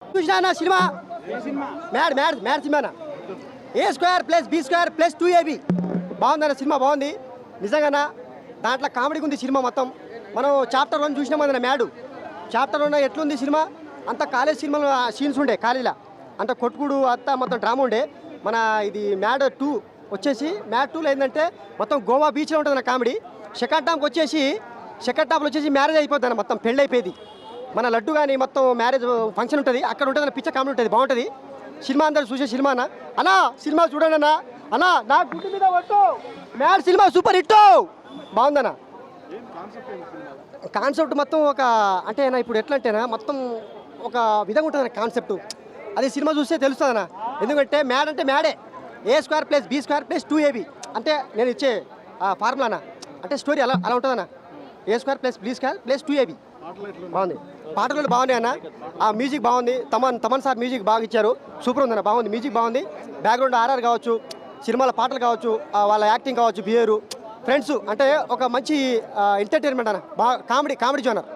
చూసినా cinema mad mad mad సినిమానా A² + B² + 2AB బాగుందన్న సినిమా బాగుంది నిజంగానా దాంట్లో కామెడీ ఉంది సినిమా మొత్తం మనం చాప్టర్ 1 చూసినాం కదా మ్యాడ్ చాప్టర్ 1 ఎట్లుంది సినిమా అంత కాలేజ్ సినిమాలో సీన్స్ ఉండే కాలేజీలో అంత కొట్టుకుడు అంతా మొత్తం డ్రామా ఉండే మన ఇది మ్యాడ్ 2 వచ్చేసి మ్యాడ్ 2లో ఏంటంటే మొత్తం గోవా బీచ్లో ఉంటుంది అన్న కామెడీ సెకండ్ హాఫ్లో వచ్చేసి మ్యారేజ్ అయిపోద్ది మొత్తం పెళ్ళి అయిపోయింది మన లడ్డు కానీ మొత్తం మ్యారేజ్ ఫంక్షన్ ఉంటుంది అక్కడ ఉంటుంది పిచ్చ కామెడీ ఉంటుంది బాగుంటుంది సినిమా అందరూ చూసే సినిమా అన్నా సినిమా చూడండి అన్నా నా గుడ్డు మీద పట్టు మ్యాడ్ సినిమా సూపర్ హిట్ బాగుందన్నా కాన్సెప్ట్ మొత్తం ఒక అంటే ఇప్పుడు ఎట్లా అంటేనా మొత్తం ఒక విధంగా ఉంటుంది కాన్సెప్ట్ అది సినిమా చూస్తే తెలుస్తుందన్నా ఎందుకంటే మ్యాడ్ అంటే మ్యాడే A² + B² + 2AB అంటే నేను ఇచ్చే ఫార్ములానా అంటే స్టోరీ అలా ఉంటుందన్నా A² + B² + 2AB బాగుంది పాటలు బాగున్నాయి అన్న ఆ మ్యూజిక్ బాగుంది తమన్ సార్ మ్యూజిక్ బాగా ఇచ్చారు సూపర్ ఉందన్న బాగుంది మ్యూజిక్ బాగుంది బ్యాక్గ్రౌండ్ ఆర్ఆర్ కావచ్చు సినిమాల పాటలు కావచ్చు వాళ్ళ యాక్టింగ్ కావచ్చు బిహేవియర్ ఫ్రెండ్స్ అంటే ఒక మంచి ఎంటర్టైన్మెంట్ అన్న బాగా కామెడీ జోనర్